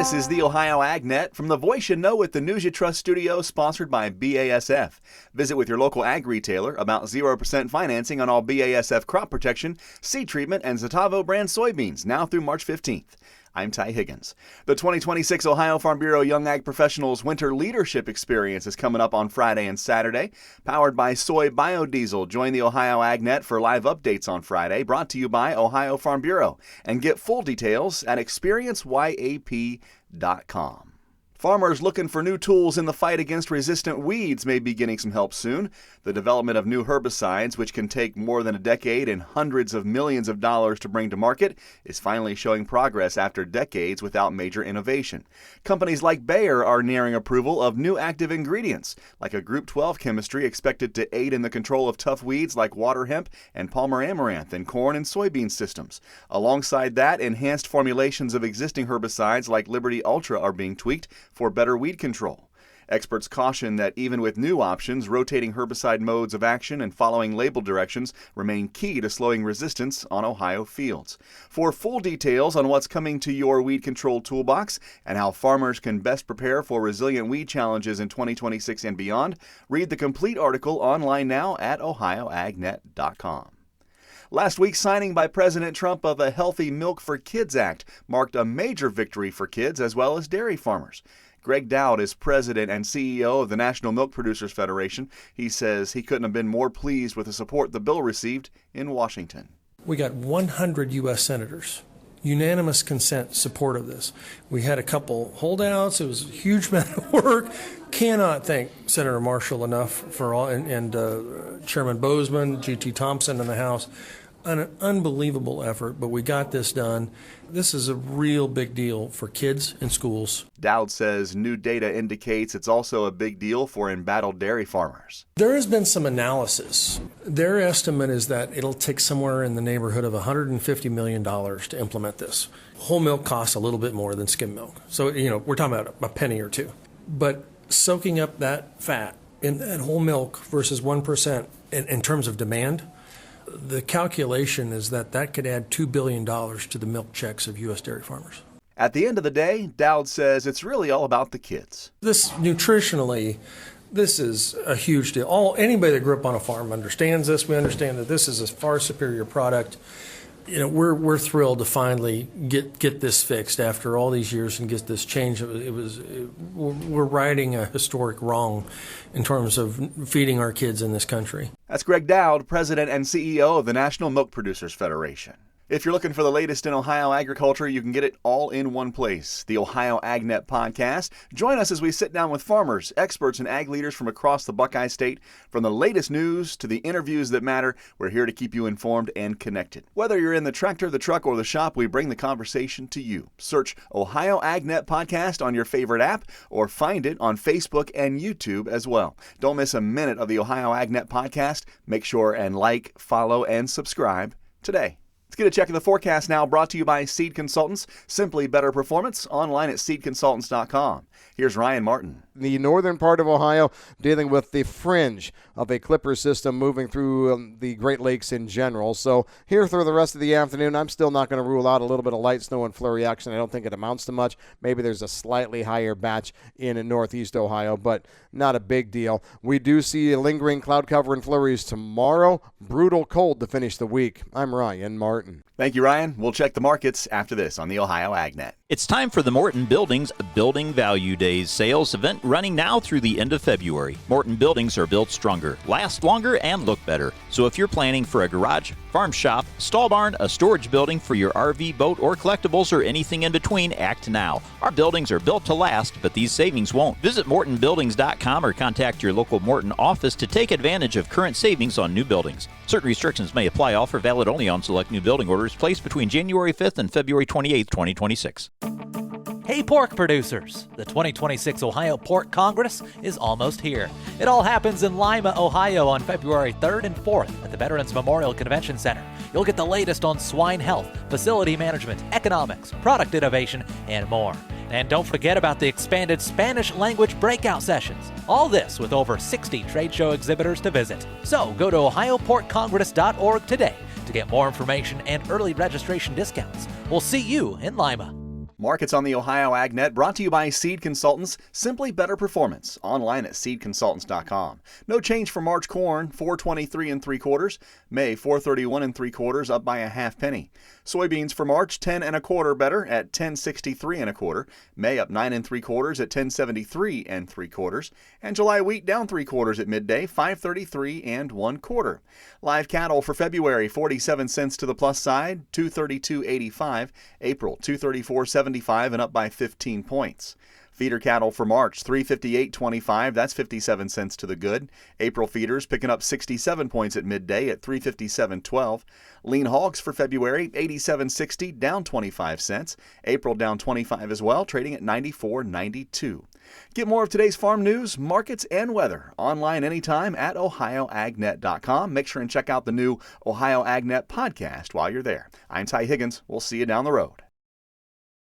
This is the Ohio AgNet from the Voice You Know with the News You Trust studio, sponsored by BASF. Visit with your local ag retailer about 0% financing on all BASF crop protection, seed treatment, and Zetavo brand soybeans now through March 15th. I'm Ty Higgins. The 2026 Ohio Farm Bureau Young Ag Professionals Winter Leadership Experience is coming up on Friday and Saturday. Powered by soy biodiesel, join the Ohio AgNet for live updates on Friday, brought to you by Ohio Farm Bureau. And get full details at experienceyap.com. Farmers looking for new tools in the fight against resistant weeds may be getting some help soon. The development of new herbicides, which can take more than a decade and hundreds of millions of dollars to bring to market, is finally showing progress after decades without major innovation. Companies like Bayer are nearing approval of new active ingredients, like a Group 12 chemistry expected to aid in the control of tough weeds like water hemp and Palmer amaranth in corn and soybean systems. Alongside that, enhanced formulations of existing herbicides like Liberty Ultra are being tweaked for better weed control. Experts caution that even with new options, rotating herbicide modes of action and following label directions remain key to slowing resistance on Ohio fields. For full details on what's coming to your weed control toolbox and how farmers can best prepare for resilient weed challenges in 2026 and beyond, read the complete article online now at ohioagnet.com. Last week's signing by President Trump of a Healthy Milk for Kids Act marked a major victory for kids as well as dairy farmers. Greg Dowd is president and CEO of the National Milk Producers Federation. He says he couldn't have been more pleased with the support the bill received in Washington. We got 100 U.S. senators, unanimous consent support of this. We had a couple holdouts. It was a huge amount of work. Cannot thank Senator Marshall enough for all, and Chairman Bozeman, G.T. Thompson in the House. An unbelievable effort, but we got this done. This is a real big deal for kids in schools. Dowd says new data indicates it's also a big deal for embattled dairy farmers. There has been some analysis. Their estimate is that it'll take somewhere in the neighborhood of $150 million to implement this. Whole milk costs a little bit more than skim milk. So, we're talking about a penny or two. But soaking up that fat in that whole milk versus 1% in terms of demand, the calculation is that could add $2 billion to the milk checks of U.S. dairy farmers. At the end of the day, Dowd says it's really all about the kids. This nutritionally, this is a huge deal. Anybody that grew up on a farm understands this. We understand that this is a far superior product. We're thrilled to finally get this fixed after all these years and get this changed. We're righting a historic wrong in terms of feeding our kids in this country. That's Greg Dowd, president and CEO of the National Milk Producers Federation. If you're looking for the latest in Ohio agriculture, you can get it all in one place, the Ohio AgNet podcast. Join us as we sit down with farmers, experts, and ag leaders from across the Buckeye State. From the latest news to the interviews that matter, we're here to keep you informed and connected. Whether you're in the tractor, the truck, or the shop, we bring the conversation to you. Search Ohio AgNet podcast on your favorite app or find it on Facebook and YouTube as well. Don't miss a minute of the Ohio AgNet podcast. Make sure and like, follow, and subscribe today. Let's get a check of the forecast now, brought to you by Seed Consultants. Simply better performance, online at seedconsultants.com. Here's Ryan Martin. The northern part of Ohio dealing with the fringe of a clipper system moving through the Great Lakes in general. So here through the rest of the afternoon, I'm still not going to rule out a little bit of light snow and flurry action. I don't think it amounts to much. Maybe there's a slightly higher batch in northeast Ohio, but not a big deal. We do see a lingering cloud cover and flurries tomorrow. Brutal cold to finish the week. I'm Ryan Martin. Thank you, Ryan. We'll check the markets after this on the Ohio AgNet. It's time for the Morton Buildings Building Value Days sales event running now through the end of February. Morton buildings are built stronger, last longer, and look better. So if you're planning for a garage, farm shop, stall barn, a storage building for your RV, boat, or collectibles, or anything in between, act now. Our buildings are built to last, but these savings won't. Visit MortonBuildings.com or contact your local Morton office to take advantage of current savings on new buildings. Certain restrictions may apply. Offer valid only on select new building orders placed between January 5th and February 28th, 2026. Hey pork producers! The 2026 Ohio Pork Congress is almost here. It all happens in Lima, Ohio on February 3rd and 4th at the Veterans Memorial Convention Center. You'll get the latest on swine health, facility management, economics, product innovation, and more. And don't forget about the expanded Spanish language breakout sessions. All this with over 60 trade show exhibitors to visit. So go to ohioporkcongress.org today to get more information and early registration discounts. We'll see you in Lima. Markets on the Ohio AgNet brought to you by Seed Consultants. Simply better performance. Online at seedconsultants.com. No change for March corn, 4.23 3/4. May 4.31 3/4, up by a half penny. Soybeans for March, 10 1/4 better at 10.63 1/4. May up 9 3/4 at 10.73 3/4. And July wheat down 3/4 at midday, 5.33 1/4. Live cattle for February, 47 cents to the plus side, 232.85. April, 234.75 and up by 15 points. Feeder cattle for March, 358.25, that's 57 cents to the good. April feeders picking up 67 points at midday at 357.12. Lean hogs for February, 87.60, down 25 cents. April down 25 as well, trading at 94.92. Get more of today's farm news, markets, and weather online anytime at ohioagnet.com. Make sure and check out the new Ohio AgNet podcast while you're there. I'm Ty Higgins. We'll see you down the road.